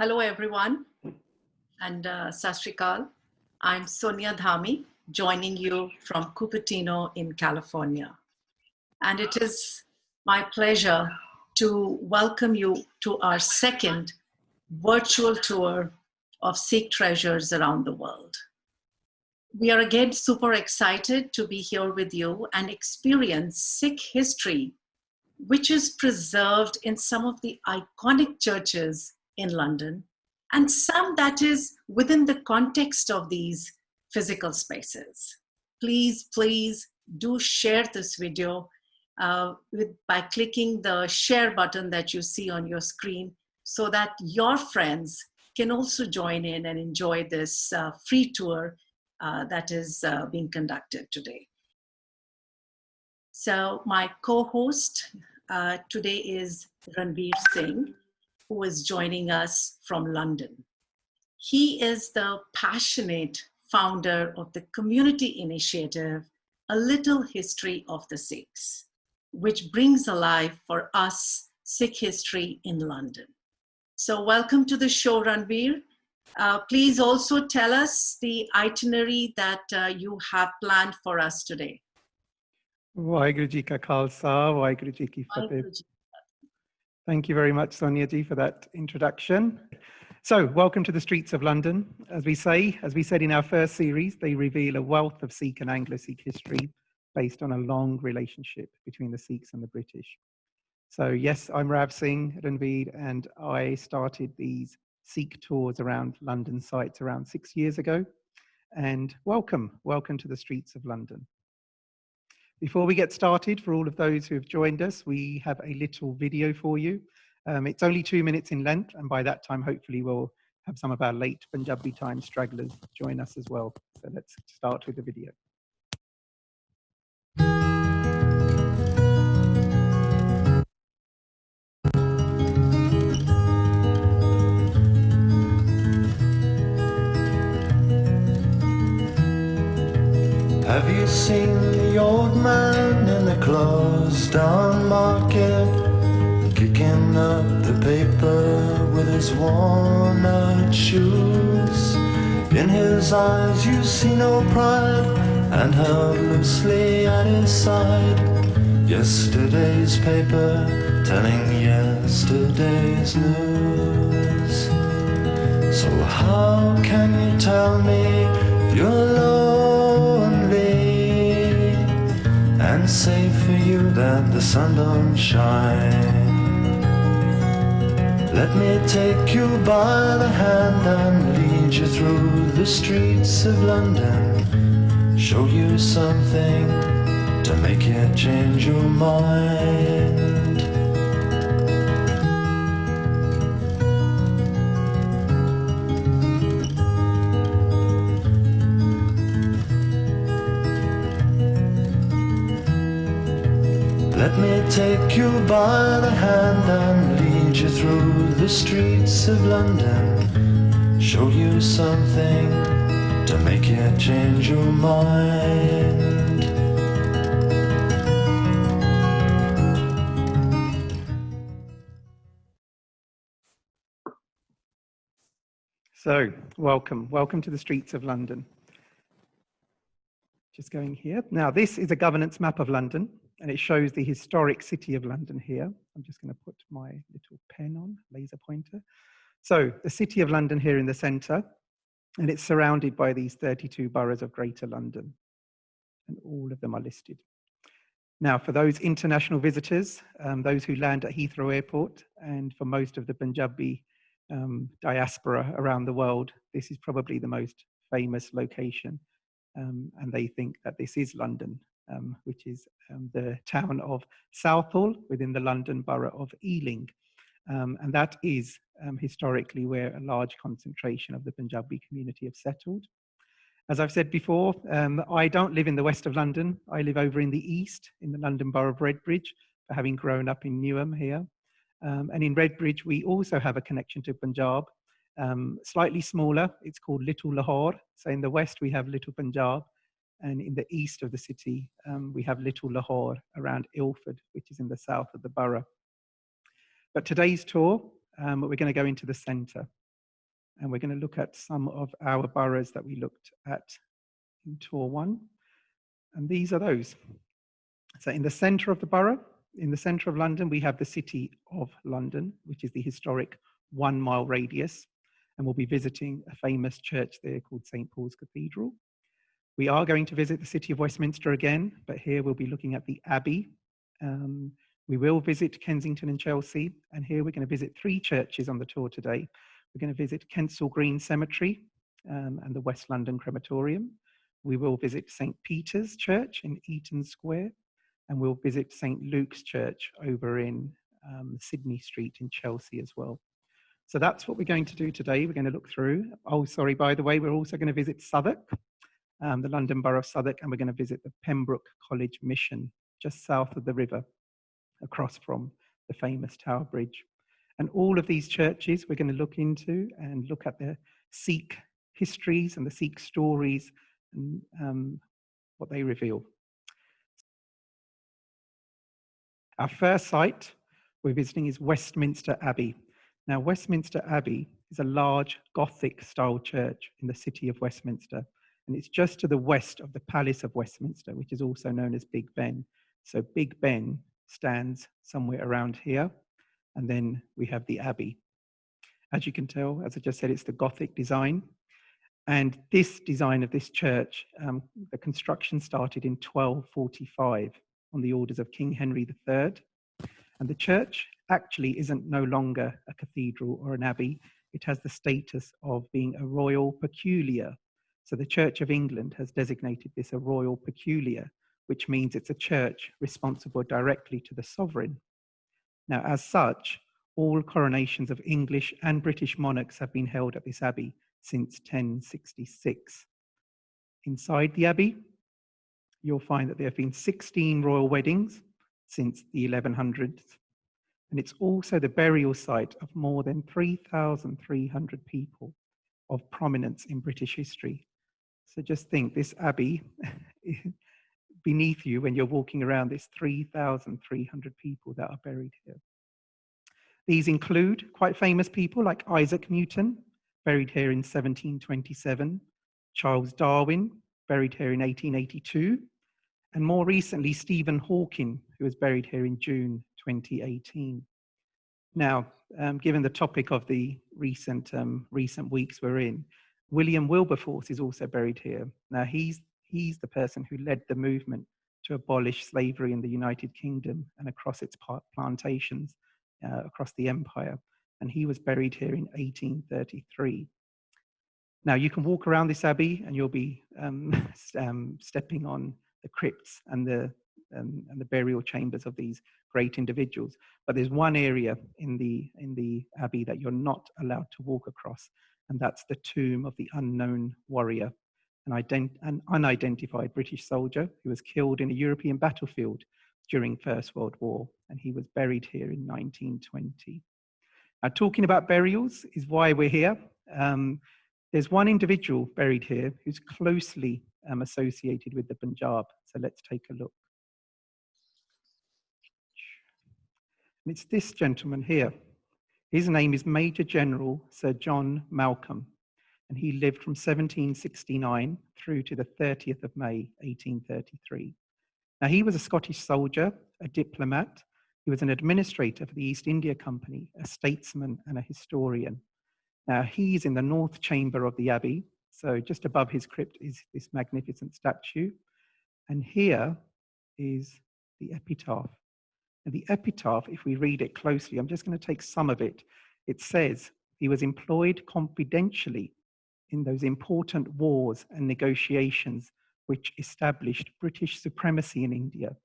Hello, everyone, and Sat Sri Akal. I'm Sonia Dhami, joining you from Cupertino in California. And it is my pleasure to welcome you to our second virtual tour of Sikh treasures around the world. We are again super excited to be here with you and experience Sikh history, which is preserved in some of the iconic churches in London, and some that is within the context of these physical spaces. Please do share this video by clicking the share button that you see on your screen so that your friends can also join in and enjoy this free tour that is being conducted today. So my co-host today is Ranveer Singh, who is joining us from London. He is the passionate founder of the community initiative, A Little History of the Sikhs, which brings alive for us Sikh history in London. So welcome to the show, Ranveer. Please also tell us the itinerary that you have planned for us today. Waheguru Ji Ka Khalsa, Waheguru Ji Ki Fateh. Thank you very much, Sonia Ji, for that introduction. So, welcome to the streets of London. As we said in our first series, they reveal a wealth of Sikh and Anglo-Sikh history based on a long relationship between the Sikhs and the British. So, yes, I'm Rav Singh, Ranveer, and I started these Sikh tours around London sites around 6 years ago. And welcome to the streets of London. Before we get started, for all of those who have joined us, we have a little video for you. It's only 2 minutes in length, and by that time, hopefully, we'll have some of our late Punjabi time stragglers join us as well. So let's start with the video. Have you seen the old man in the closed down market, kicking up the paper with his worn out shoes? In his eyes you see no pride, and held loosely at his side, yesterday's paper telling yesterday's news. So how can you tell me you're lonely, and say for you that the sun don't shine? Let me take you by the hand and lead you through the streets of London, show you something to make you change your mind. Let me take you by the hand and lead you through the streets of London, show you something to make you change your mind. So, welcome to the streets of London. Just going here. Now, this is a governance map of London, and it shows the historic city of London here. I'm just going to put my little pen on, laser pointer. So the city of London here in the centre, and it's surrounded by these 32 boroughs of Greater London, and all of them are listed. Now, for those international visitors, those who land at Heathrow Airport, and for most of the Punjabi diaspora around the world, this is probably the most famous location, and they think that this is London, which is the town of Southwark within the London borough of Ealing. And that is historically where a large concentration of the Punjabi community have settled. As I've said before, I don't live in the west of London. I live over in the east, in the London borough of Redbridge, for having grown up in Newham here. And in Redbridge, we also have a connection to Punjab, slightly smaller. It's called Little Lahore. So in the west, we have Little Punjab. And in the east of the city, we have Little Lahore around Ilford, which is in the south of the borough. But today's tour, we're going to go into the centre. and we're going to look at some of our boroughs that we looked at in tour 1. And these are those. So in the centre of the borough, in the centre of London, we have the City of London, which is the historic 1 mile radius. And we'll be visiting a famous church there called St. Paul's Cathedral. We are going to visit the City of Westminster again, but here we'll be looking at the Abbey. We will visit Kensington and Chelsea, and here we're going to visit 3 churches on the tour today. We're going to visit Kensal Green Cemetery and the West London Crematorium. We will visit St. Peter's Church in Eaton Square, and we'll visit St. Luke's Church over in Sydney Street in Chelsea as well. So that's what we're going to do today. We're going to look through. Oh, sorry, by the way, we're also going to visit Southwark, the London Borough of Southwark, and we're going to visit the Pembroke College Mission, just south of the river, across from the famous Tower Bridge. And all of these churches we're going to look into and look at their Sikh histories and the Sikh stories and what they reveal. Our first site we're visiting is Westminster Abbey. Now, Westminster Abbey is a large Gothic-style church in the city of Westminster, and it's just to the west of the Palace of Westminster, which is also known as Big Ben. So Big Ben stands somewhere around here, and then we have the Abbey. As you can tell, as I just said, it's the Gothic design. And this design of this church, the construction started in 1245 on the orders of King Henry III. And the church actually isn't no longer a cathedral or an abbey. It has the status of being a royal peculiar. So the Church of England has designated this a royal peculiar, which means it's a church responsible directly to the sovereign. Now, as such, all coronations of English and British monarchs have been held at this abbey since 1066. Inside the abbey, you'll find that there have been 16 royal weddings since the 1100s, and it's also the burial site of more than 3,300 people of prominence in British history. So just think, this abbey, beneath you when you're walking around, there's 3,300 people that are buried here. These include quite famous people like Isaac Newton, buried here in 1727, Charles Darwin, buried here in 1882, and more recently, Stephen Hawking, who was buried here in June 2018. Now, given the topic of the recent weeks we're in, William Wilberforce is also buried here. Now, he's the person who led the movement to abolish slavery in the United Kingdom and across its plantations across the empire. And he was buried here in 1833. Now, you can walk around this abbey and you'll be stepping on the crypts and the burial chambers of these great individuals. But there's one area in the abbey that you're not allowed to walk across, and that's the tomb of the unknown warrior, an unidentified British soldier who was killed in a European battlefield during First World War, and he was buried here in 1920. Now, talking about burials is why we're here. There's one individual buried here who's closely associated with the Punjab. So let's take a look. And it's this gentleman here. His name is Major General Sir John Malcolm, and he lived from 1769 through to the 30th of May, 1833. Now, he was a Scottish soldier, a diplomat. He was an administrator for the East India Company, a statesman and a historian. Now, he's in the north chamber of the abbey. So just above his crypt is this magnificent statue. And here is the epitaph. And the epitaph, if we read it closely, I'm just going to take some of it. It says, he was employed confidentially in those important wars and negotiations which established British supremacy in India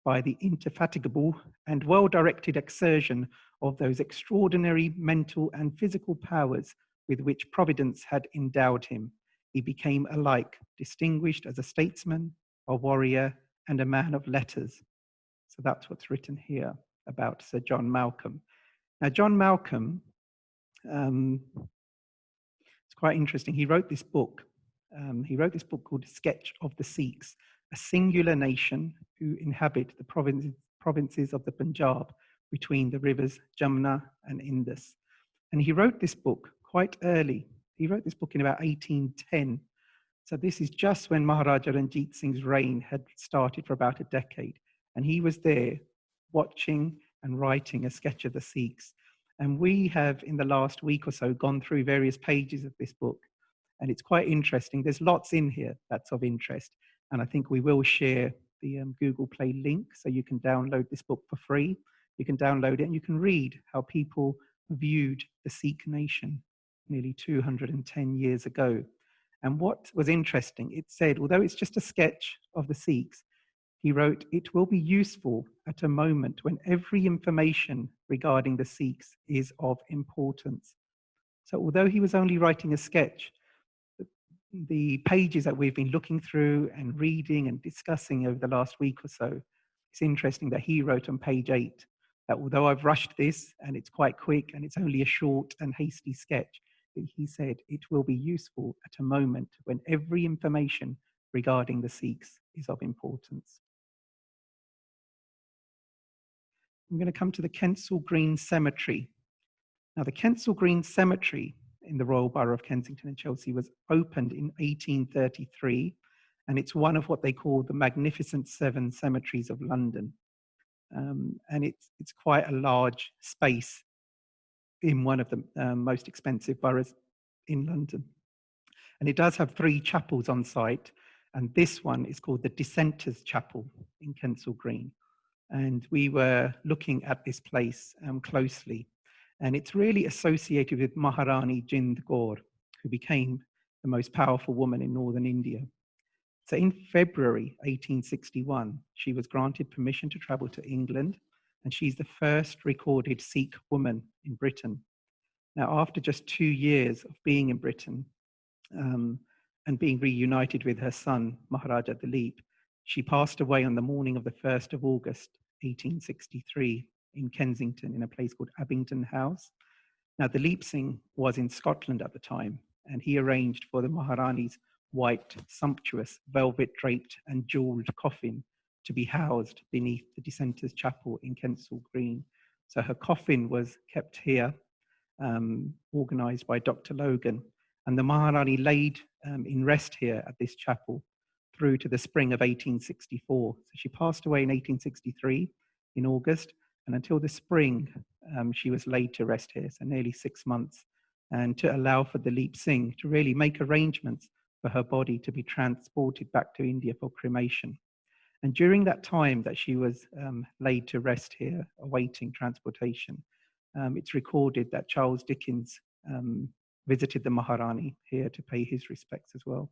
by the indefatigable and well-directed exertion of those extraordinary mental and physical powers with which Providence had endowed him. He became alike distinguished as a statesman, a warrior, and a man of letters. So that's what's written here about Sir John Malcolm. Now, John Malcolm, it's quite interesting. He wrote this book. Called Sketch of the Sikhs, a singular nation who inhabit the provinces of the Punjab between the rivers Jamna and Indus. And he wrote this book quite early He wrote this book in about 1810. So this is just when Maharaja Ranjit Singh's reign had started for about a decade. And he was there watching and writing a sketch of the Sikhs. And we have, in the last week or so, gone through various pages of this book. And it's quite interesting. There's lots in here that's of interest. And I think we will share the Google Play link so you can download this book for free. You can download it and you can read how people viewed the Sikh nation nearly 210 years ago. And what was interesting, it said, although it's just a sketch of the Sikhs, he wrote, "It will be useful at a moment when every information regarding the Sikhs is of importance." So although he was only writing a sketch, the pages that we've been looking through and reading and discussing over the last week or so, it's interesting that he wrote on page 8 that although I've rushed this and it's quite quick and it's only a short and hasty sketch, he said it will be useful at a moment when every information regarding the Sikhs is of importance. I'm going to come to the Kensal Green Cemetery. Now, the Kensal Green Cemetery in the Royal Borough of Kensington and Chelsea was opened in 1833, and it's one of what they call the Magnificent Seven Cemeteries of London. And it's quite a large space in one of the most expensive boroughs in London. And it does have 3 chapels on site, and this one is called the Dissenters' Chapel in Kensal Green. And we were looking at this place closely, and it's really associated with Maharani Jind Kaur, who became the most powerful woman in northern India. So in February 1861, she was granted permission to travel to England, and she's the first recorded Sikh woman in Britain. Now, after just 2 years of being in Britain and being reunited with her son, Maharaja Dalip, she passed away on the morning of the 1st of August, 1863, in Kensington, in a place called Abingdon House. Now, Dalip Singh was in Scotland at the time, and he arranged for the Maharani's white, sumptuous, velvet-draped and jewelled coffin to be housed beneath the Dissenters' Chapel in Kensal Green. So her coffin was kept here, organised by Dr. Logan, and the Maharani laid in rest here at this chapel through to the spring of 1864. So she passed away in 1863 in August, and until the spring she was laid to rest here, so nearly 6 months, and to allow for Dalip Singh to really make arrangements for her body to be transported back to India for cremation. And during that time that she was laid to rest here, awaiting transportation, it's recorded that Charles Dickens visited the Maharani here to pay his respects as well.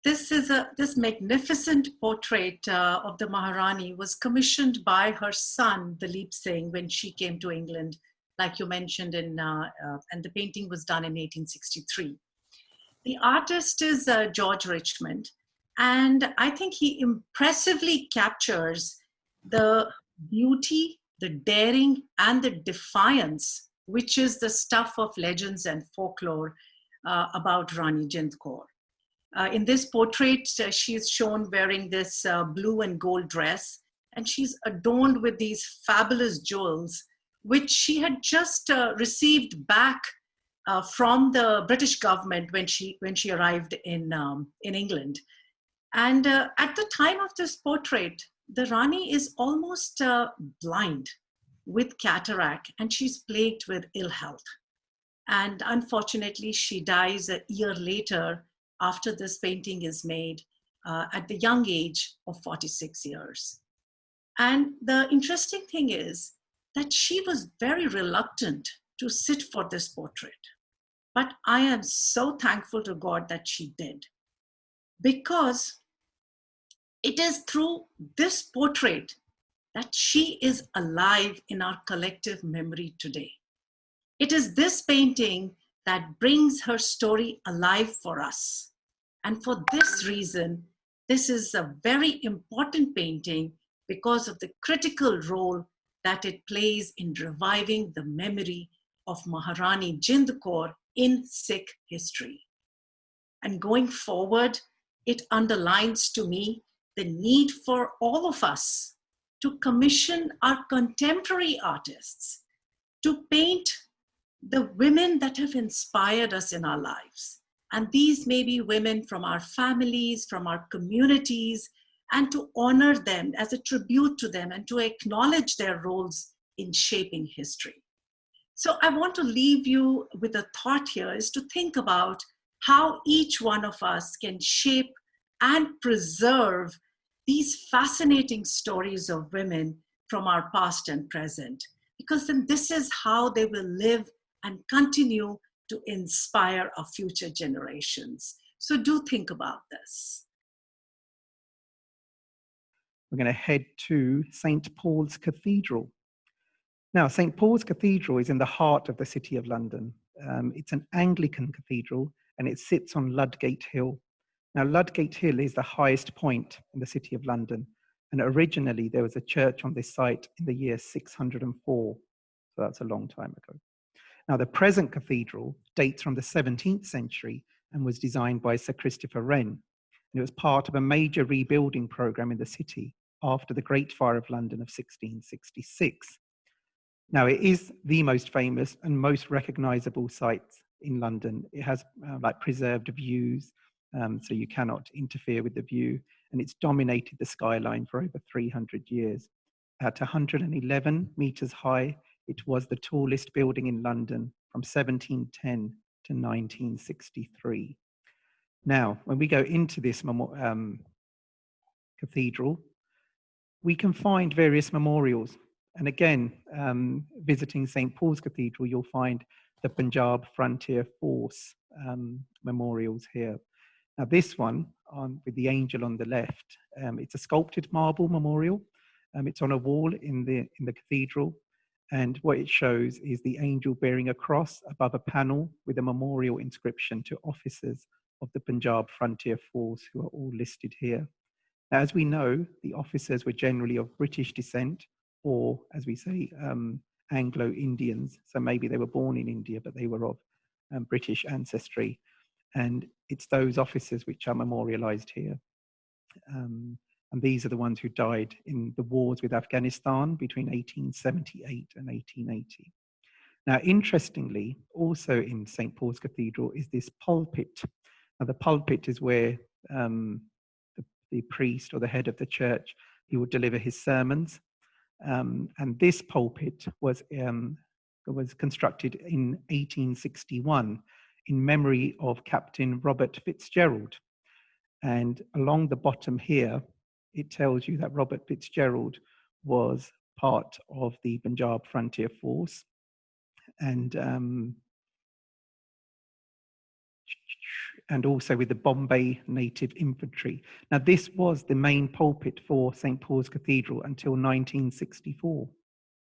This magnificent portrait of the Maharani was commissioned by her son, Dalip Singh, when she came to England, like you mentioned, and the painting was done in 1863. The artist is George Richmond, and I think he impressively captures the beauty, the daring, and the defiance, which is the stuff of legends and folklore about Rani Jind Kaur. In this portrait, she is shown wearing this blue and gold dress, and she's adorned with these fabulous jewels, which she had just received back from the British government when she arrived in England. And at the time of this portrait, the Rani is almost blind with cataract, and she's plagued with ill health. And unfortunately, she dies a year later after this painting is made at the young age of 46 years. And the interesting thing is that she was very reluctant to sit for this portrait. But I am so thankful to God that she did, because it is through this portrait that she is alive in our collective memory today. It is this painting that brings her story alive for us. And for this reason, this is a very important painting because of the critical role that it plays in reviving the memory of Maharani Jind Kaur in Sikh history. And going forward, it underlines to me the need for all of us to commission our contemporary artists to paint the women that have inspired us in our lives. And these may be women from our families, from our communities, and to honor them as a tribute to them and to acknowledge their roles in shaping history. So I want to leave you with a thought here, is to think about how each one of us can shape and preserve these fascinating stories of women from our past and present, because then this is how they will live and continue to inspire our future generations. So do think about this. We're going to head to St. Paul's Cathedral. Now, St. Paul's Cathedral is in the heart of the City of London. It's an Anglican cathedral and it sits on Ludgate Hill. Now, Ludgate Hill is the highest point in the City of London, and originally there was a church on this site in the year 604, so that's a long time ago. Now, the present cathedral dates from the 17th century and was designed by Sir Christopher Wren. And it was part of a major rebuilding programme in the city after the Great Fire of London of 1666. Now, it is the most famous and most recognisable site in London. It has preserved views, so you cannot interfere with the view, and it's dominated the skyline for over 300 years. At 111 metres high, it was the tallest building in London from 1710 to 1963. Now, when we go into this cathedral, we can find various memorials. And again, visiting St. Paul's Cathedral, you'll find the Punjab Frontier Force memorials here. Now, this one, with the angel on the left, it's a sculpted marble memorial. It's on a wall in the cathedral. And what it shows is the angel bearing a cross above a panel with a memorial inscription to officers of the Punjab Frontier Force who are all listed here. Now, as we know, the officers were generally of British descent, or as we say, Anglo-Indians. So maybe they were born in India, but they were of British ancestry. And it's those officers which are memorialized here. And these are the ones who died in the wars with Afghanistan between 1878 and 1880. Now, interestingly, also in St. Paul's Cathedral is this pulpit. Now, the pulpit is where the priest or the head of the church, he would deliver his sermons. And this pulpit was constructed in 1861 in memory of Captain Robert Fitzgerald. And along the bottom here, it tells you that Robert Fitzgerald was part of the Punjab Frontier Force. And also with the Bombay Native Infantry. Now, this was the main pulpit for St. Paul's Cathedral until 1964,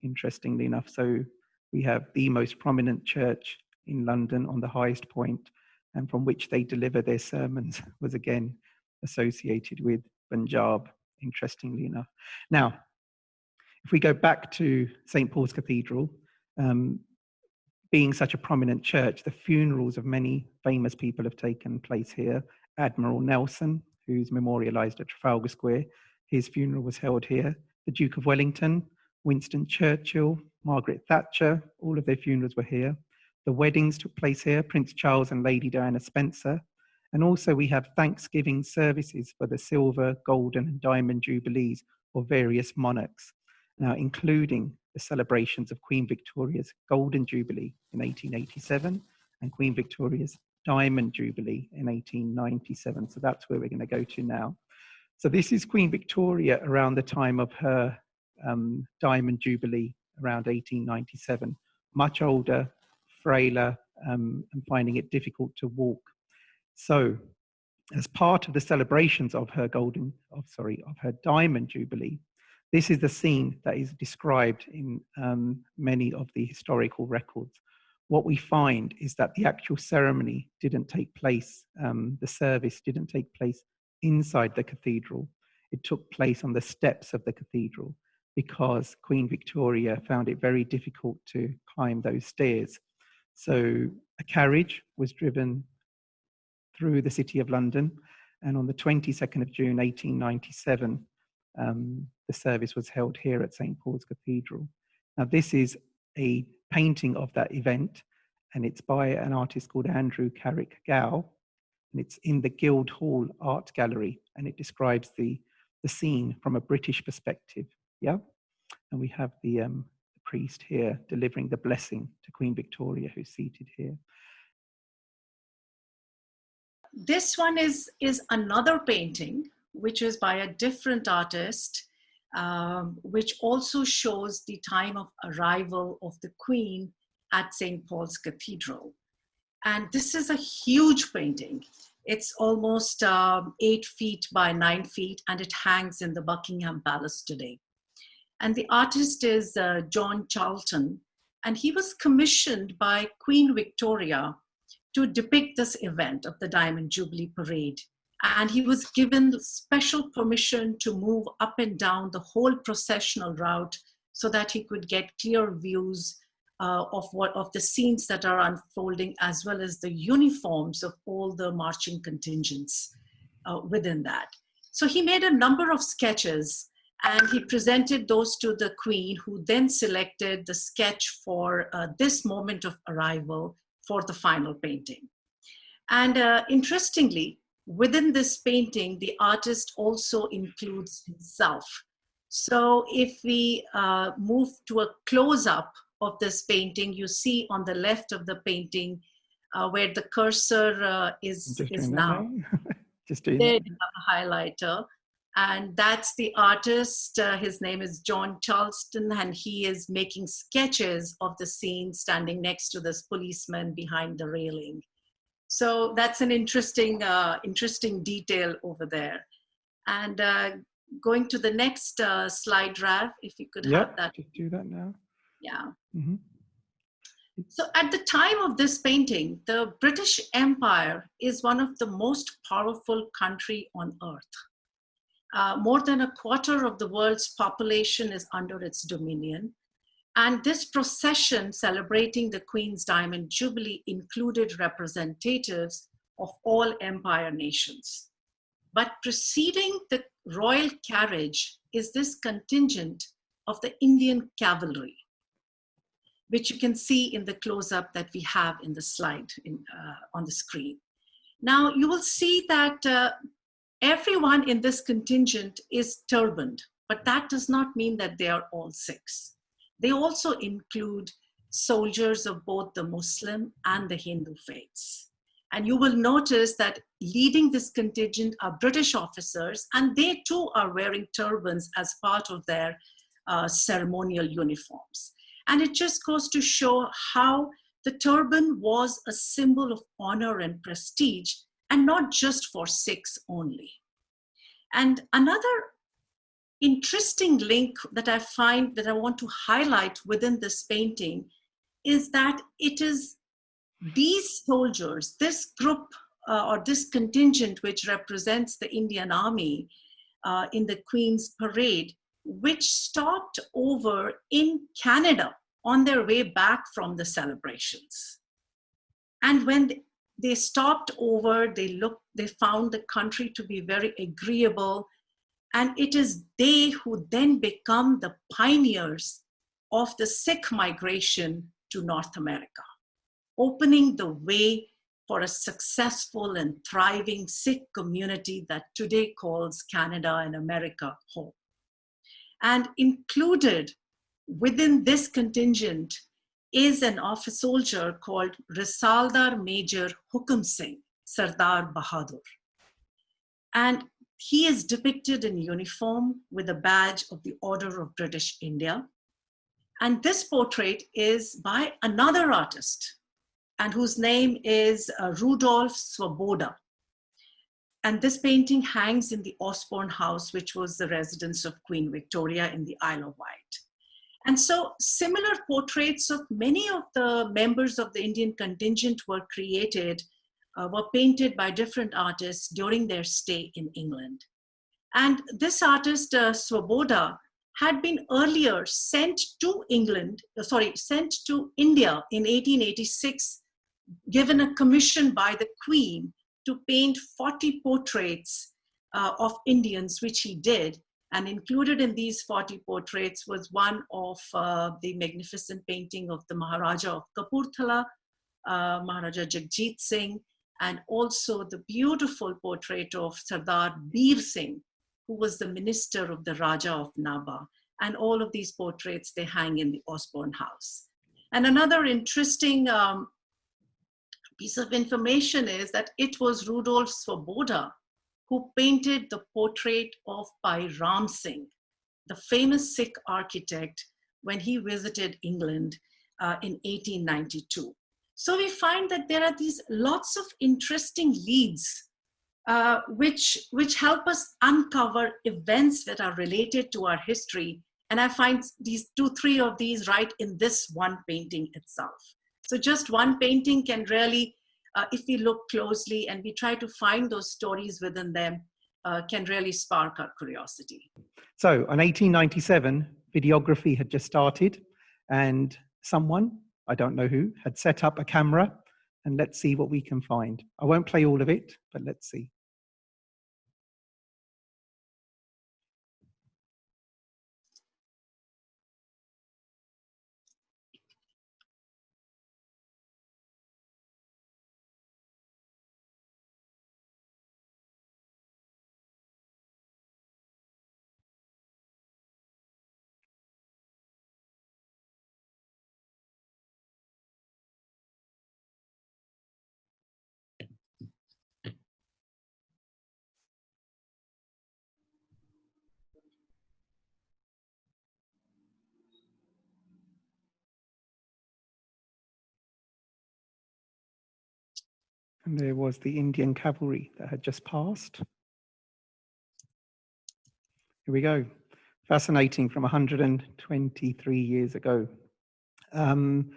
interestingly enough. So we have the most prominent church in London on the highest point, and from which they deliver their sermons, was again associated with Punjab, interestingly enough. Now, if we go back to St. Paul's Cathedral, being such a prominent church, the funerals of many famous people have taken place here. Admiral Nelson, who's memorialised at Trafalgar Square, his funeral was held here. The Duke of Wellington, Winston Churchill, Margaret Thatcher, all of their funerals were here. The weddings took place here, Prince Charles and Lady Diana Spencer. And also we have Thanksgiving services for the silver, golden and diamond jubilees of various monarchs. Now, including the celebrations of Queen Victoria's Golden Jubilee in 1887 and Queen Victoria's Diamond Jubilee in 1897. So that's where we're going to go to now. So this is Queen Victoria around the time of her Diamond Jubilee, around 1897. Much older, frailer, and finding it difficult to walk. So as part of the celebrations of her her Diamond Jubilee, this is the scene that is described in many of the historical records. What we find is that the actual ceremony didn't take place, the service didn't take place inside the cathedral. It took place on the steps of the cathedral because Queen Victoria found it very difficult to climb those stairs. So a carriage was driven through the City of London, and on the 22nd of June 1897, the service was held here at St. Paul's Cathedral. Now, this is a painting of that event, and it's by an artist called Andrew Carrick Gow, and it's in the Guildhall Art Gallery, and it describes the scene from a British perspective. Yeah, and we have the priest here delivering the blessing to Queen Victoria, who's seated here. This one is another painting, which is by a different artist, which also shows the time of arrival of the Queen at St. Paul's Cathedral. And this is a huge painting. It's almost 8 feet by 9 feet, and it hangs in the Buckingham Palace today. And the artist is John Charlton, and he was commissioned by Queen Victoria to depict this event of the Diamond Jubilee Parade. And he was given special permission to move up and down the whole processional route so that he could get clear views of the scenes that are unfolding, as well as the uniforms of all the marching contingents within that. So he made a number of sketches, and he presented those to the Queen, who then selected the sketch for this moment of arrival for the final painting. And interestingly, within this painting, the artist also includes himself. So if we move to a close-up of this painting, you see on the left of the painting where the cursor is now. Just doing there that. you have a highlighter. And that's the artist. His name is John Charlton, and he is making sketches of the scene standing next to this policeman behind the railing. So that's an interesting detail over there. And going to the next slide, Rav, if you could have that. Just do that now. Yeah. Mm-hmm. So at the time of this painting, the British Empire is one of the most powerful country on earth. More than a quarter of the world's population is under its dominion. And this procession celebrating the Queen's Diamond Jubilee included representatives of all empire nations. But preceding the royal carriage is this contingent of the Indian cavalry, which you can see in the close-up that we have in the slide on the screen. Now you will see that everyone in this contingent is turbaned, but that does not mean that they are all Sikhs. They also include soldiers of both the Muslim and the Hindu faiths. And you will notice that leading this contingent are British officers, and they too are wearing turbans as part of their ceremonial uniforms. And it just goes to show how the turban was a symbol of honor and prestige, and not just for Sikhs only. And another interesting link that I find that I want to highlight within this painting is that it is these soldiers, this group or this contingent which represents the Indian Army in the Queen's Parade, which stopped over in Canada on their way back from the celebrations. And when they stopped over, they found the country to be very agreeable. And it is they who then become the pioneers of the Sikh migration to North America, opening the way for a successful and thriving Sikh community that today calls Canada and America home. And included within this contingent is an officer soldier called Risaldar Major Hukum Singh, Sardar Bahadur. And he is depicted in uniform with a badge of the Order of British India. And this portrait is by another artist, and whose name is Rudolf Swoboda. And this painting hangs in the Osborne House, which was the residence of Queen Victoria in the Isle of Wight. And so similar portraits of many of the members of the Indian contingent were created, were painted by different artists during their stay in England. And this artist, Swoboda, had been earlier sent to India in 1886, given a commission by the Queen to paint 40 portraits of Indians, which he did. And included in these 40 portraits was one of the magnificent painting of the Maharaja of Kapurthala, Maharaja Jagjit Singh, and also the beautiful portrait of Sardar Bir Singh, who was the minister of the Raja of Naba. And all of these portraits, they hang in the Osborne House. And another interesting piece of information is that it was Rudolf Svoboda who painted the portrait of Bhai Ram Singh, the famous Sikh architect, when he visited England in 1892. So we find that there are these lots of interesting leads which help us uncover events that are related to our history. And I find these 2-3 of these right in this one painting itself. So just one painting can really, if we look closely and we try to find those stories within them, can really spark our curiosity. So in 1897, videography had just started, and someone, I don't know who, had set up a camera, and let's see what we can find. I won't play all of it, but let's see. And there was the Indian cavalry that had just passed. Here we go. Fascinating, from 123 years ago. I'm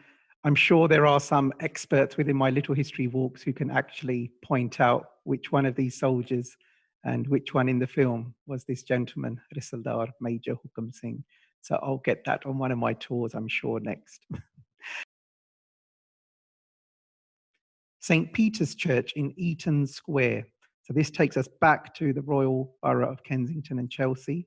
sure there are some experts within my little history walks who can actually point out which one of these soldiers and which one in the film was this gentleman, Risaldar Major Hukum Singh. So I'll get that on one of my tours, I'm sure, next. St. Peter's Church in Eaton Square. So this takes us back to the Royal Borough of Kensington and Chelsea.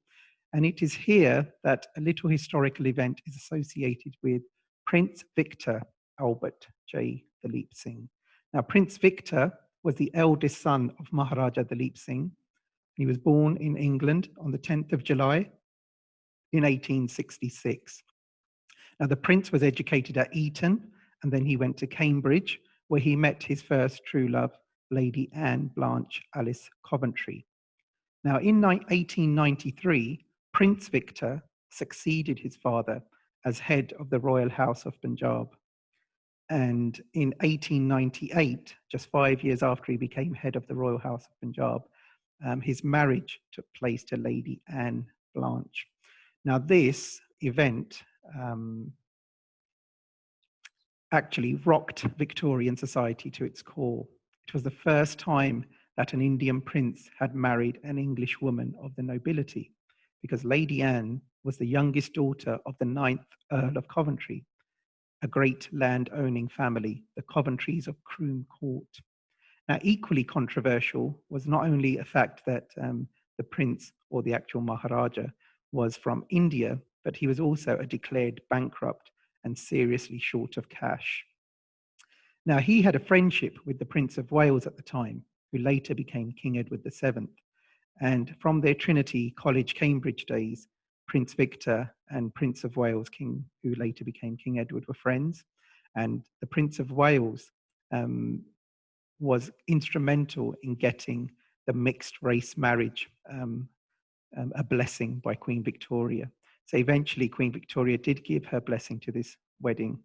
And it is here that a little historical event is associated with Prince Victor Albert J. Dalip Singh. Now, Prince Victor was the eldest son of Maharaja Dalip Singh. He was born in England on the 10th of July in 1866. Now, the prince was educated at Eton, and then he went to Cambridge, where he met his first true love, Lady Anne Blanche Alice Coventry. Now, in 1893, Prince Victor succeeded his father as head of the Royal House of Punjab. And in 1898, just 5 years after he became head of the Royal House of Punjab, his marriage took place to Lady Anne Blanche. Now, this event actually rocked Victorian society to its core. It was the first time that an Indian prince had married an English woman of the nobility, because Lady Anne was the youngest daughter of the 9th Earl of Coventry, a great land-owning family, the Coventrys of Croom Court. Now, equally controversial was not only a fact that the prince, or the actual Maharaja, was from India, but he was also a declared bankrupt and seriously short of cash. Now, he had a friendship with the Prince of Wales at the time, who later became King Edward VII. And from their Trinity College, Cambridge days, Prince Victor and Prince of Wales, who later became King Edward, were friends. And the Prince of Wales was instrumental in getting the mixed race marriage a blessing by Queen Victoria. So eventually Queen Victoria did give her blessing to this wedding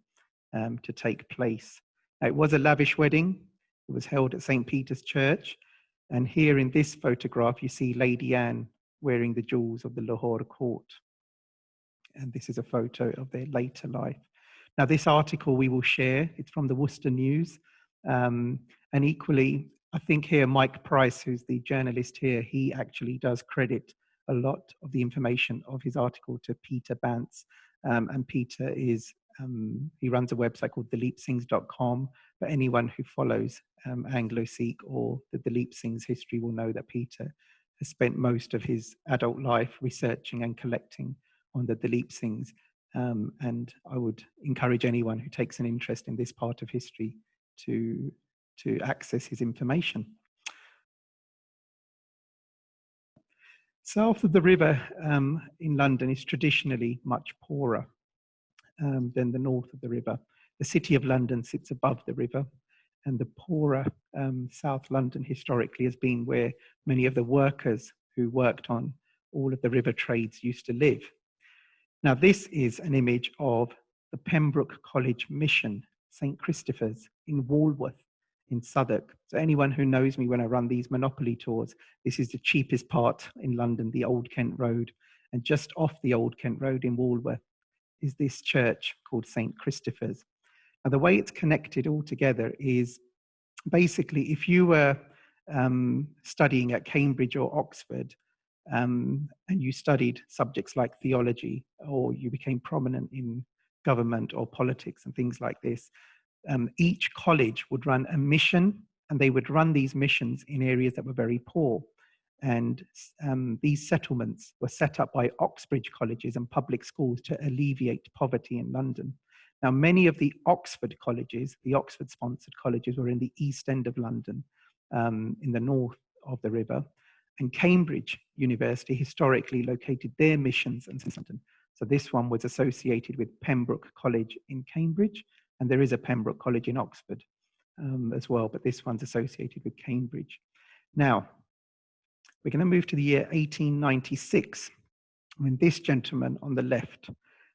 to take place. Now, it was a lavish wedding. It was held at St. Peter's Church. And here in this photograph, you see Lady Anne wearing the jewels of the Lahore court. And this is a photo of their later life. Now, this article we will share. It's from the Worcester News. And equally, I think here Mike Price, who's the journalist here, he actually does credit a lot of the information of his article to Peter Bantz. And Peter is, he runs a website called DalipSinghs.com. But anyone who follows Anglo-Sikh or the Dalip Singh's history will know that Peter has spent most of his adult life researching and collecting on the Dalip Singhs. And I would encourage anyone who takes an interest in this part of history to access his information. South of the river in London is traditionally much poorer than the north of the river. The City of London sits above the river, and the poorer South London historically has been where many of the workers who worked on all of the river trades used to live. Now, this is an image of the Pembroke College Mission, St. Christopher's in Walworth in Southwark. So anyone who knows me when I run these Monopoly tours, this is the cheapest part in London, the Old Kent Road. And just off the Old Kent Road in Walworth is this church called St. Christopher's. Now, the way it's connected all together is basically if you were studying at Cambridge or Oxford, and you studied subjects like theology, or you became prominent in government or politics and things like this, each college would run a mission, and they would run these missions in areas that were very poor. And these settlements were set up by Oxbridge colleges and public schools to alleviate poverty in London. Now, many of the Oxford colleges, the Oxford-sponsored colleges, were in the East End of London, in the north of the river. And Cambridge University historically located their missions in London. So this one was associated with Pembroke College in Cambridge, and there is a Pembroke College in Oxford as well, but this one's associated with Cambridge. Now, we're going to move to the year 1896, when this gentleman on the left,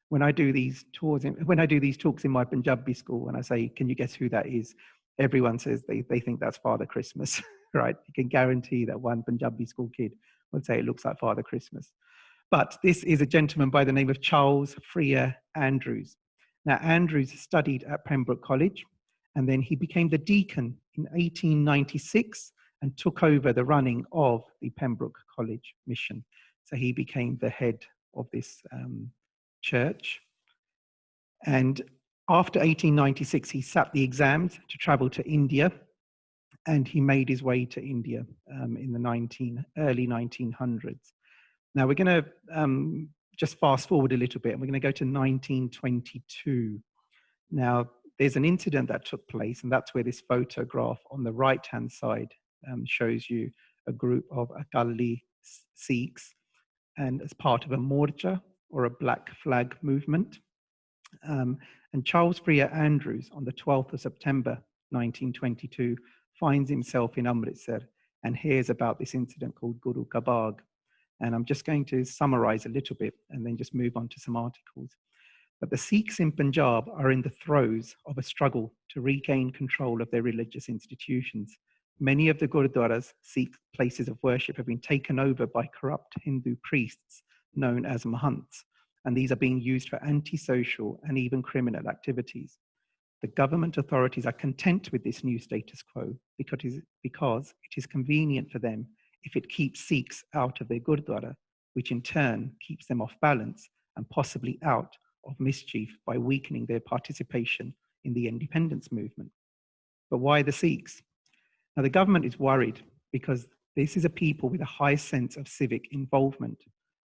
when I do these tours, when I do these talks in my Punjabi school, and I say, can you guess who that is? Everyone says they think that's Father Christmas, right? You can guarantee that one Punjabi school kid would say it looks like Father Christmas. But this is a gentleman by the name of Charles Freer Andrews. Now, Andrews studied at Pembroke College, and then he became the deacon in 1896 and took over the running of the Pembroke College Mission. So he became the head of this church. And after 1896, he sat the exams to travel to India, and he made his way to India in the early 1900s. Now we're going to just fast forward a little bit, and we're going to go to 1922. Now, there's an incident that took place, and that's where this photograph on the right-hand side shows you a group of Akalli Sikhs, and as part of a morcha, or a black flag movement. And Charles Freer Andrews, on the 12th of September 1922, finds himself in Amritsar and hears about this incident called Guru Ka Bagh. And I'm just going to summarize a little bit and then just move on to some articles. But the Sikhs in Punjab are in the throes of a struggle to regain control of their religious institutions. Many of the Gurdwaras, Sikh places of worship, have been taken over by corrupt Hindu priests known as Mahants, and these are being used for antisocial and even criminal activities. The government authorities are content with this new status quo because it is convenient for them if it keeps Sikhs out of their Gurdwara, which in turn keeps them off balance and possibly out of mischief by weakening their participation in the independence movement. But why the Sikhs? Now, the government is worried because this is a people with a high sense of civic involvement.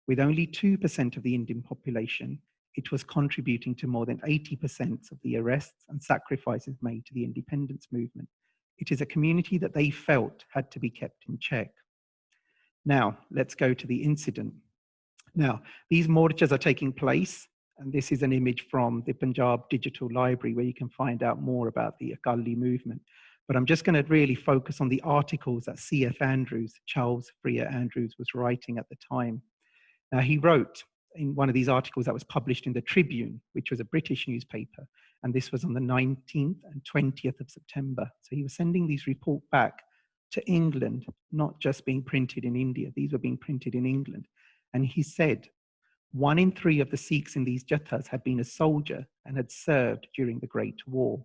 With only 2% of the Indian population, it was contributing to more than 80% of the arrests and sacrifices made to the independence movement. It is a community that they felt had to be kept in check. Now, let's go to the incident. Now, these morchas are taking place, and this is an image from the Punjab Digital Library where you can find out more about the Akalli movement. But I'm just going to really focus on the articles that C.F. Andrews, Charles Freer Andrews, was writing at the time. Now, he wrote in one of these articles that was published in the Tribune, which was a British newspaper, and this was on the 19th and 20th of September. So he was sending these reports back to England, not just being printed in India. These were being printed in England. And he said, 1 in 3 of the Sikhs in these jathas had been a soldier and had served during the Great War.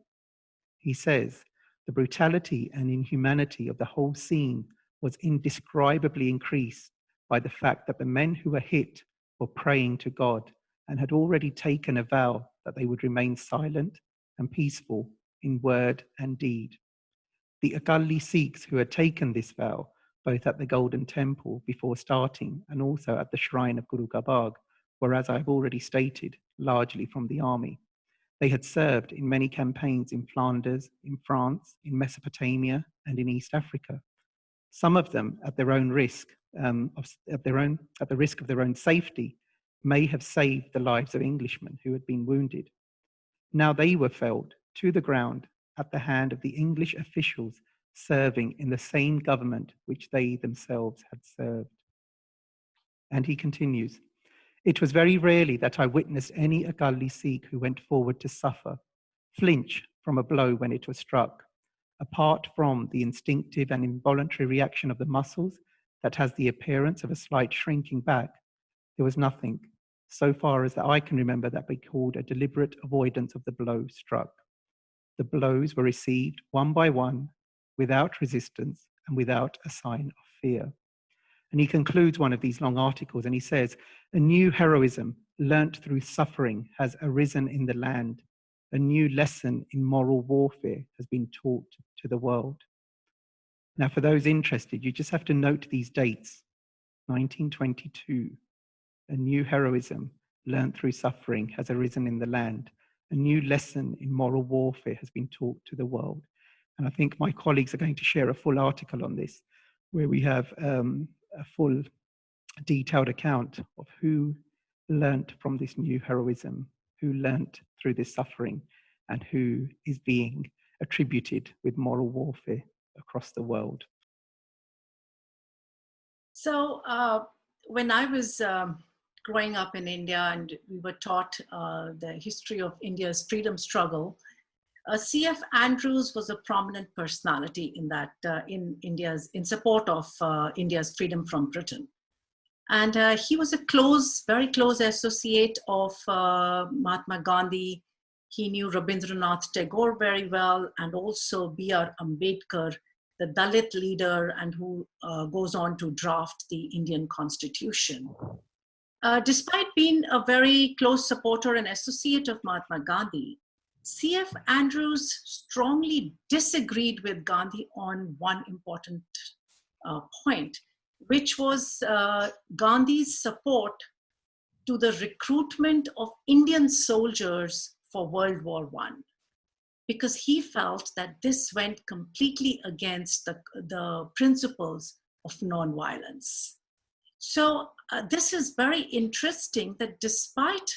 He says, the brutality and inhumanity of the whole scene was indescribably increased by the fact that the men who were hit were praying to God and had already taken a vow that they would remain silent and peaceful in word and deed. The Akalli Sikhs who had taken this vow, both at the Golden Temple before starting and also at the shrine of Guru Ka Bagh, were, as I've already stated, largely from the army. They had served in many campaigns in Flanders, in France, in Mesopotamia, and in East Africa. Some of them, at their own risk, at the risk of their own safety, may have saved the lives of Englishmen who had been wounded. Now they were felled to the ground at the hand of the English officials serving in the same government which they themselves had served. And he continues, "It was very rarely that I witnessed any Akali Sikh who went forward to suffer, flinch from a blow when it was struck, apart from the instinctive and involuntary reaction of the muscles that has the appearance of a slight shrinking back. There was nothing, so far as that I can remember, that we called a deliberate avoidance of the blow struck. The blows were received one by one, without resistance and without a sign of fear." And he concludes one of these long articles and he says, "A new heroism learnt through suffering has arisen in the land. A new lesson in moral warfare has been taught to the world." Now, for those interested, you just have to note these dates. 1922, a new heroism learnt through suffering has arisen in the land. A new lesson in moral warfare has been taught to the world. And I think my colleagues are going to share a full article on this, where we have a full detailed account of who learnt from this new heroism, who learnt through this suffering, and who is being attributed with moral warfare across the world. So when I was growing up in India and we were taught the history of India's freedom struggle, C.F. Andrews was a prominent personality in that, in support of India's freedom from Britain. And he was a very close associate of Mahatma Gandhi. He knew Rabindranath Tagore very well, and also B.R. Ambedkar, the Dalit leader, and who goes on to draft the Indian Constitution. Despite being a very close supporter and associate of Mahatma Gandhi, C.F. Andrews strongly disagreed with Gandhi on one important point, which was Gandhi's support to the recruitment of Indian soldiers for World War I, because he felt that this went completely against the principles of nonviolence. So this is very interesting that despite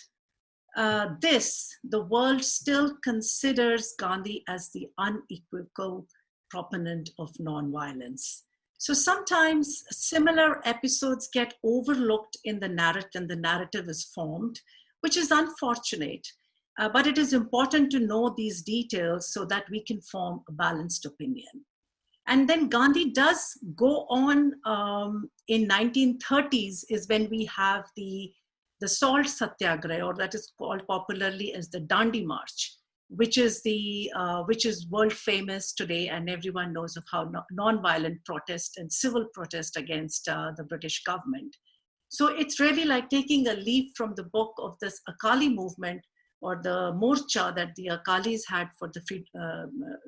this, the world still considers Gandhi as the unequivocal proponent of nonviolence. So sometimes similar episodes get overlooked in the narrative, and the narrative is formed, which is unfortunate. But it is important to know these details so that we can form a balanced opinion. And then Gandhi does go on in 1930s is when we have the Salt Satyagraha, or that is called popularly as the Dandi March, which is world famous today, and everyone knows of how non-violent protest and civil protest against the British government. So it's really like taking a leaf from the book of this Akali movement, or the morcha that the Akalis had for the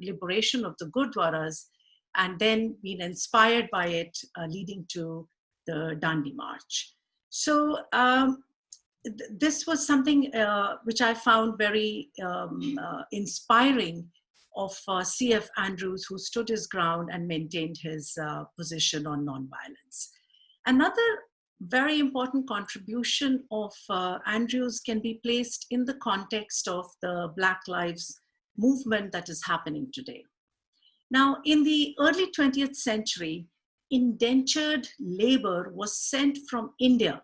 liberation of the Gurdwaras, and then being inspired by it, leading to the Dandi March. So this was something which I found very inspiring of C.F. Andrews, who stood his ground and maintained his position on nonviolence. Another very important contribution of Andrews can be placed in the context of the Black Lives movement that is happening today. Now, in the early 20th century, indentured labor was sent from India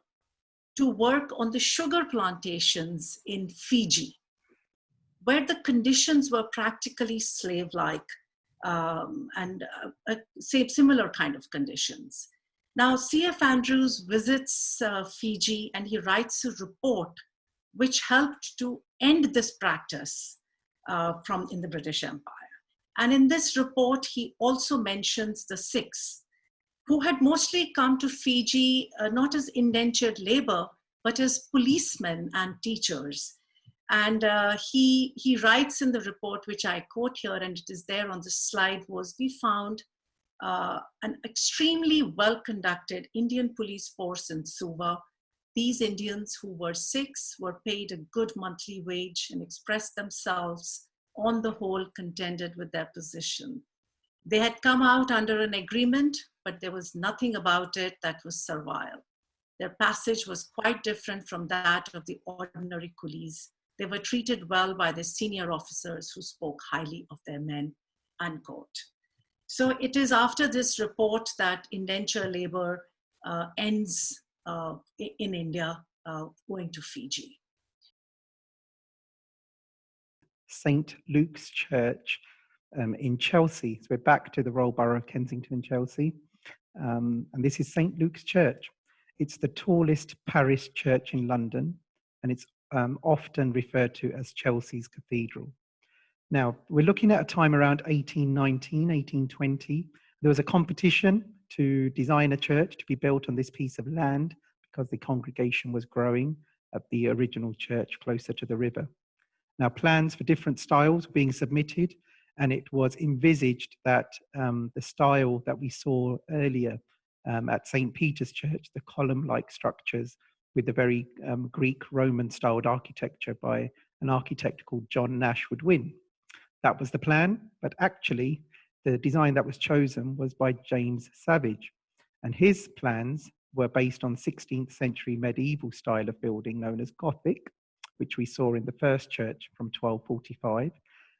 to work on the sugar plantations in Fiji, where the conditions were practically slave-like and similar kind of conditions. Now, C.F. Andrews visits Fiji and he writes a report which helped to end this practice in the British Empire. And in this report, he also mentions the Sikhs, who had mostly come to Fiji not as indentured labor, but as policemen and teachers. And he writes in the report, which I quote here, and it is there on the slide, was we found an extremely well-conducted Indian police force in Suva, These Indians who were Sikhs were paid a good monthly wage and expressed themselves, on the whole, contented with their position. They had come out under an agreement, but there was nothing about it that was servile. Their passage was quite different from that of the ordinary coolies. They were treated well by the senior officers who spoke highly of their men, unquote. So it is after this report that indenture labor ends in India, going to Fiji. St. Luke's Church in Chelsea. So we're back to the Royal Borough of Kensington and Chelsea. And this is St. Luke's Church. It's the tallest parish church in London, and it's often referred to as Chelsea's Cathedral. Now, we're looking at a time around 1819, 1820. There was a competition to design a church to be built on this piece of land because the congregation was growing at the original church closer to the river. Now, plans for different styles were being submitted, and it was envisaged that the style that we saw earlier at St. Peter's Church, the column-like structures with the very Greek Roman-styled architecture by an architect called John Nash would win. That was the plan, but actually the design that was chosen was by James Savage, and his plans were based on 16th century medieval style of building known as Gothic, which we saw in the first church from 1245.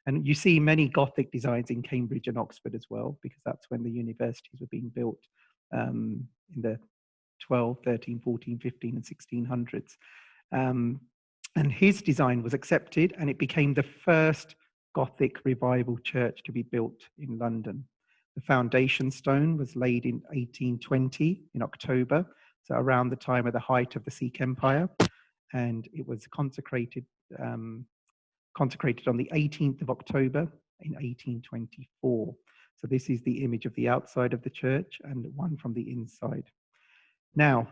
And you see many Gothic designs in Cambridge and Oxford as well, because that's when the universities were being built in the 12, 13, 14, 15 and 1600s. And his design was accepted, and it became the first Gothic revival church to be built in London. The foundation stone was laid in 1820 in October, so around the time of the height of the Sikh Empire, and it was consecrated on the 18th of October in 1824. So this is the image of the outside of the church and one from the inside. Now,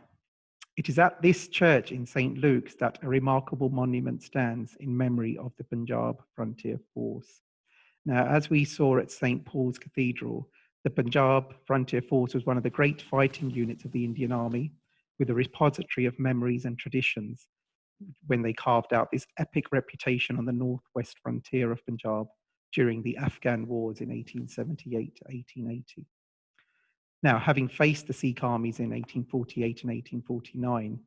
it is at this church in St. Luke's that a remarkable monument stands in memory of the Punjab Frontier Force. Now, as we saw at St. Paul's Cathedral, the Punjab Frontier Force was one of the great fighting units of the Indian Army, with a repository of memories and traditions when they carved out this epic reputation on the northwest frontier of Punjab during the Afghan wars in 1878 to 1880. Now, having faced the Sikh armies in 1848 and 1849,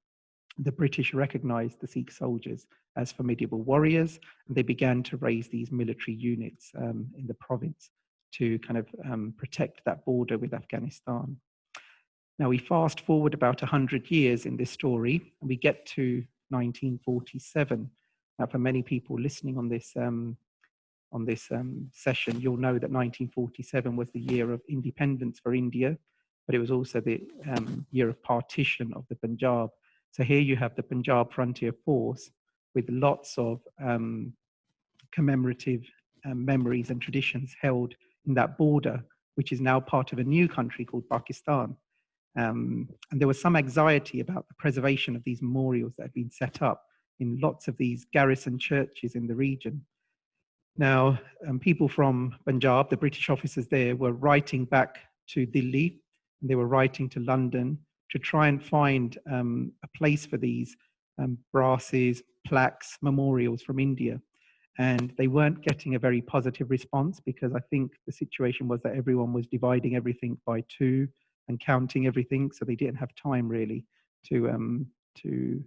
the British recognized the Sikh soldiers as formidable warriors, and they began to raise these military units in the province to kind of protect that border with Afghanistan. Now, we fast forward about 100 years in this story, and we get to 1947. Now, for many people listening on this session, you'll know that 1947 was the year of independence for India, but it was also the year of partition of the Punjab. So here you have the Punjab Frontier Force with lots of commemorative memories and traditions held in that border, which is now part of a new country called Pakistan. And there was some anxiety about the preservation of these memorials that had been set up in lots of these garrison churches in the region. Now, people from Punjab, the British officers there, were writing back to Delhi, and they were writing to London to try and find a place for these brasses, plaques, memorials from India. And they weren't getting a very positive response, because I think the situation was that everyone was dividing everything by two and counting everything, so they didn't have time really to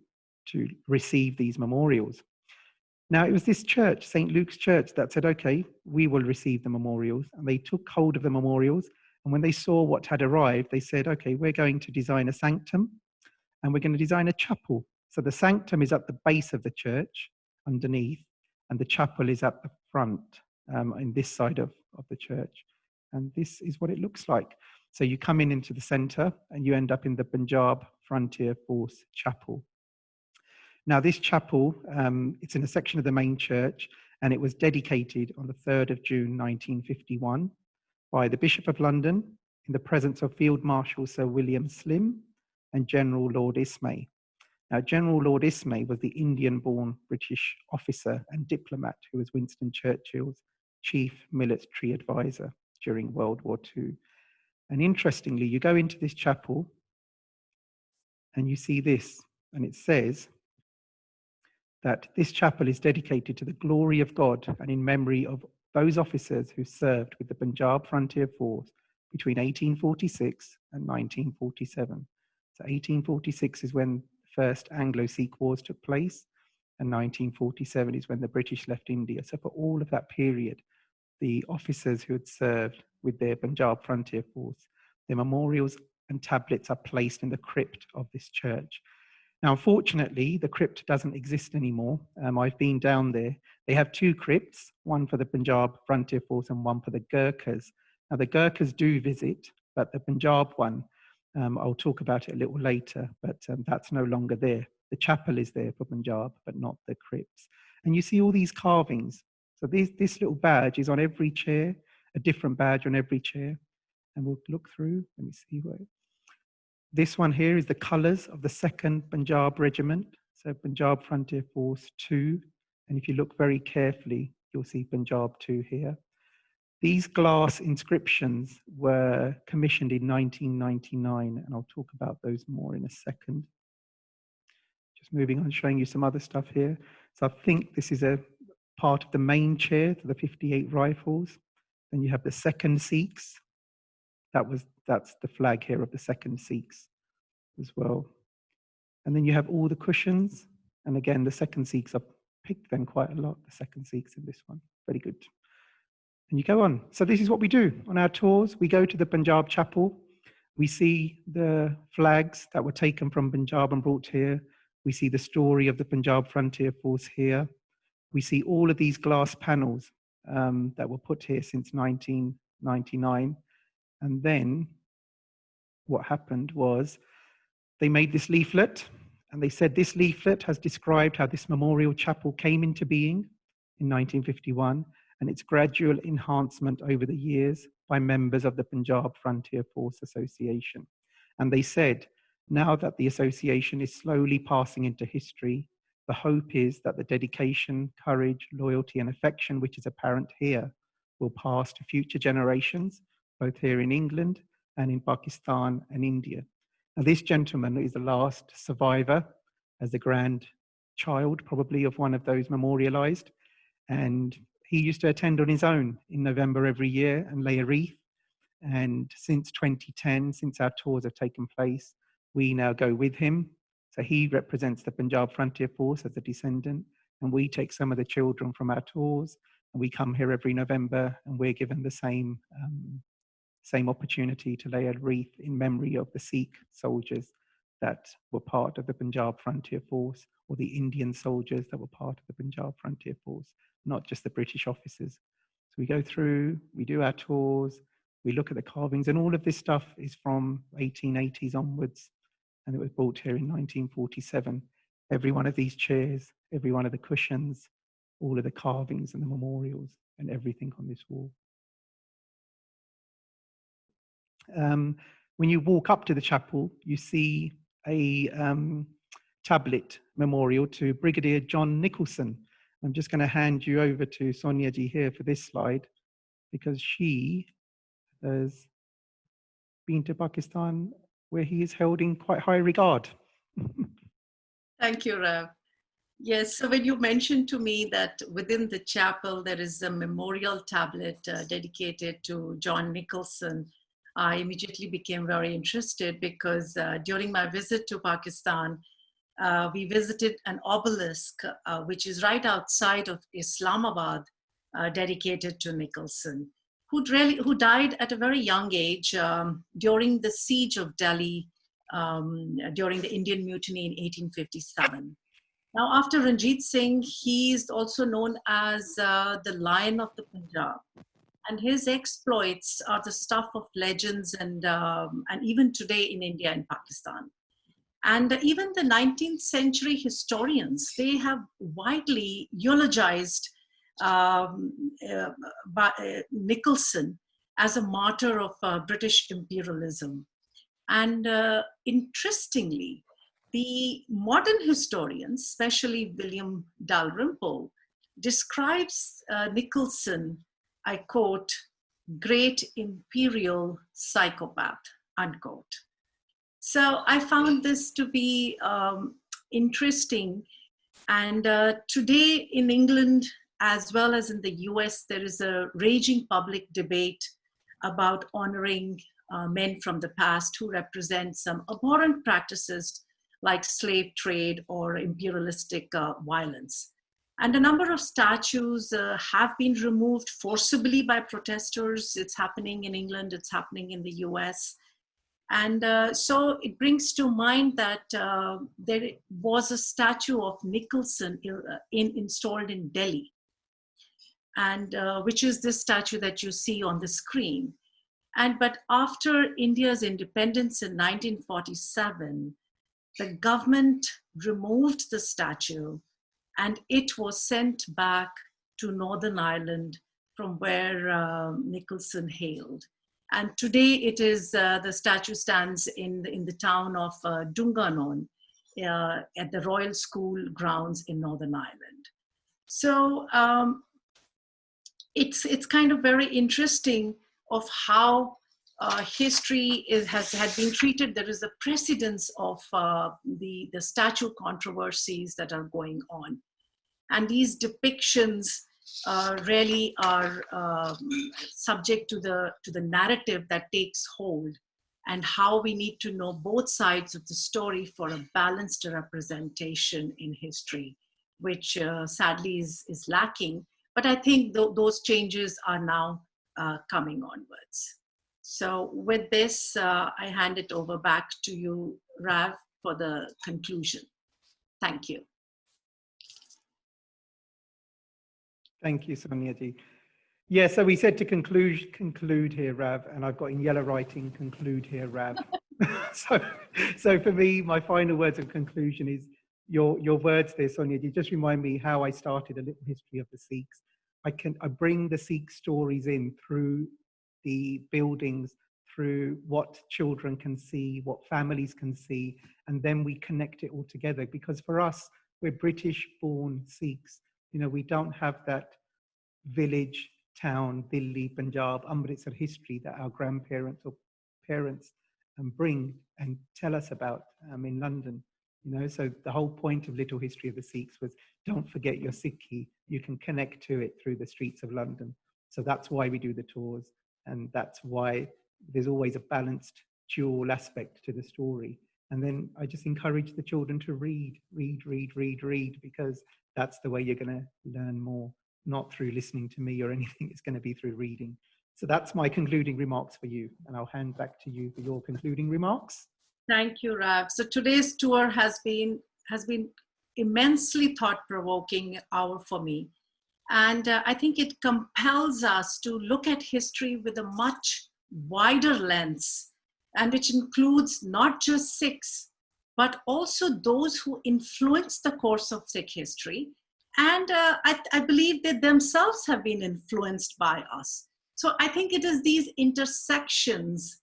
receive these memorials. Now, it was this church, St. Luke's Church, that said, okay, we will receive the memorials. And they took hold of the memorials. And when they saw what had arrived, they said, okay, we're going to design a sanctum, and we're going to design a chapel. So the sanctum is at the base of the church underneath, and the chapel is at the front in this side of the church. And this is what it looks like. So you come into the center and you end up in the Punjab Frontier Force Chapel. Now, this chapel, it's in a section of the main church, and it was dedicated on the 3rd of June 1951 by the Bishop of London in the presence of Field Marshal Sir William Slim and General Lord Ismay. Now, General Lord Ismay was the Indian-born British officer and diplomat who was Winston Churchill's chief military advisor during World War II. And interestingly, you go into this chapel and you see this. and it says that this chapel is dedicated to the glory of God and in memory of those officers who served with the Punjab Frontier Force between 1846 and 1947. So 1846 is when the first Anglo-Sikh wars took place, and 1947 is when the British left India. So for all of that period, the officers who had served with their Punjab Frontier Force, their memorials and tablets are placed in the crypt of this church. Now, unfortunately, the crypt doesn't exist anymore. I've been down there. They have two crypts, one for the Punjab Frontier Force and one for the Gurkhas. Now, the Gurkhas do visit, but the Punjab one, I'll talk about it a little later, but that's no longer there. The chapel is there for Punjab, but not the crypts. And you see all these carvings. So this little badge is on every chair, a different badge on every chair. And we'll look through, let me see where. This one here is the colours of the 2nd Punjab Regiment, so Punjab Frontier Force 2. And if you look very carefully, you'll see Punjab 2 here. These glass inscriptions were commissioned in 1999, and I'll talk about those more in a second. Just moving on, showing you some other stuff here. So I think this is a part of the main chair to the 58 rifles. Then you have the 2nd Sikhs. That's the flag here of the 2nd Sikhs as well. And then you have all the cushions. And again, the 2nd Sikhs, I've picked them quite a lot, the 2nd Sikhs in this one. Very good. And you go on. So this is what we do on our tours. We go to the Punjab Chapel. We see the flags that were taken from Punjab and brought here. We see the story of the Punjab Frontier Force here. We see all of these glass panels that were put here since 1999. And then what happened was they made this leaflet, and they said this leaflet has described how this memorial chapel came into being in 1951 and its gradual enhancement over the years by members of the Punjab Frontier Force Association. And they said, now that the association is slowly passing into history, the hope is that the dedication, courage, loyalty, and affection which is apparent here will pass to future generations, both here in England and in Pakistan and India. Now, this gentleman is the last survivor as the grandchild, probably, of one of those memorialized. And he used to attend on his own in November every year and lay a wreath. And since 2010, since our tours have taken place, we now go with him. So he represents the Punjab Frontier Force as a descendant, and we take some of the children from our tours, and we come here every November, and we're given the same opportunity to lay a wreath in memory of the Sikh soldiers that were part of the Punjab Frontier Force, or the Indian soldiers that were part of the Punjab Frontier Force, not just the British officers. So we go through, we do our tours, we look at the carvings, and all of this stuff is from 1880s onwards, and it was brought here in 1947. Every one of these chairs, every one of the cushions, all of the carvings and the memorials, and everything on this wall. When you walk up to the chapel, you see a tablet memorial to Brigadier John Nicholson. I'm just going to hand you over to Sonia ji here for this slide, because she has been to Pakistan, where he is held in quite high regard. Thank you, Rav. Yes, so when you mentioned to me that within the chapel there is a memorial tablet dedicated to John Nicholson, I immediately became very interested, because during my visit to Pakistan, we visited an obelisk, which is right outside of Islamabad, dedicated to Nicholson, who died at a very young age during the siege of Delhi, during the Indian Mutiny in 1857. Now, after Ranjit Singh, he is also known as the Lion of the Punjab. And his exploits are the stuff of legends, and even today in India and Pakistan. And even the 19th century historians, they have widely eulogized Nicholson as a martyr of British imperialism. And interestingly, the modern historians, especially William Dalrymple, describes Nicholson, I quote, "great imperial psychopath," unquote. So I found this to be interesting. And today in England, as well as in the US, there is a raging public debate about honoring men from the past who represent some abhorrent practices like slave trade or imperialistic violence. And a number of statues have been removed forcibly by protesters. It's happening in England, it's happening in the US. And so it brings to mind that there was a statue of Nicholson installed in Delhi, and which is this statue that you see on the screen. But after India's independence in 1947, the government removed the statue and it was sent back to Northern Ireland from where Nicholson hailed. And today it is, the statue stands in the town of Dungannon at the Royal School grounds in Northern Ireland. So it's kind of very interesting of how history had been treated. There is a precedence of the statue controversies that are going on. And these depictions really are subject to the narrative that takes hold, and how we need to know both sides of the story for a balanced representation in history, which sadly is lacking. But I think those changes are now coming onwards. So with this, I hand it over back to you, Rav, for the conclusion. Thank you. Thank you, Sonia ji. Yeah, so we said to conclude here, Rav, and I've got in yellow writing, conclude here, Rav. so for me, my final words of conclusion is your words there, Sonia ji, just remind me how I started a little history of the Sikhs. I bring the Sikh stories in through the buildings, through what children can see, what families can see, and then we connect it all together. Because for us, we're British-born Sikhs. You know, we don't have that village, town, Delhi, Punjab, Amritsar history that our grandparents or parents bring and tell us about in London. You know, so the whole point of Little History of the Sikhs was, don't forget your Sikhi. You can connect to it through the streets of London. So that's why we do the tours. And that's why there's always a balanced dual aspect to the story. And then I just encourage the children to read, because that's the way you're going to learn more, not through listening to me or anything. It's going to be through reading. So that's my concluding remarks for you. And I'll hand back to you for your concluding remarks. Thank you, Rav. So today's tour has been immensely thought-provoking hour for me. And I think it compels us to look at history with a much wider lens, and which includes not just Sikhs, but also those who influence the course of Sikh history. And I believe they themselves have been influenced by us. So I think it is these intersections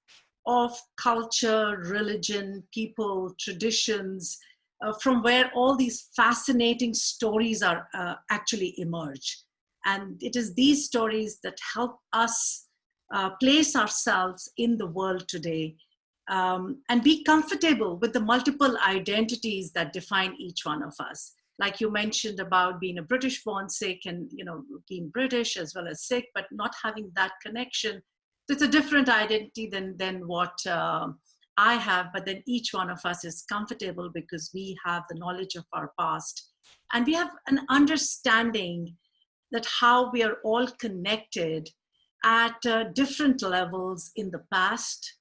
of culture, religion, people, traditions, from where all these fascinating stories are actually emerge. And it is these stories that help us place ourselves in the world today, and be comfortable with the multiple identities that define each one of us. Like you mentioned about being a British-born Sikh and, you know, being British as well as Sikh, but not having that connection. So it's a different identity than what I have, but then each one of us is comfortable because we have the knowledge of our past. And we have an understanding that how we are all connected at different levels in the past,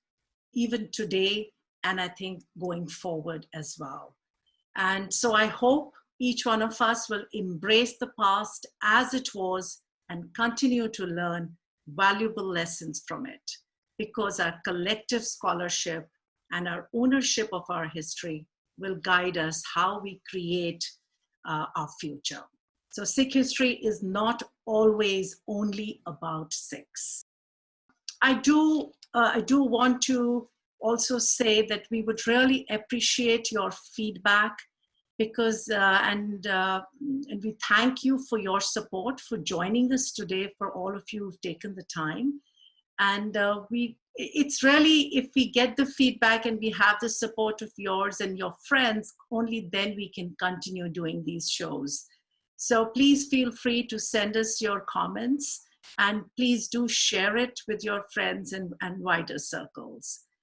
even today, and I think going forward as well. And so I hope each one of us will embrace the past as it was and continue to learn valuable lessons from it, because our collective scholarship and our ownership of our history will guide us how we create our future. So Sikh history is not always only about Sikhs. I do want to also say that we would really appreciate your feedback, because and we thank you for your support, for joining us today, for all of you who've taken the time. And it's really, if we get the feedback and we have the support of yours and your friends, only then we can continue doing these shows. So please feel free to send us your comments, and please do share it with your friends and wider circles.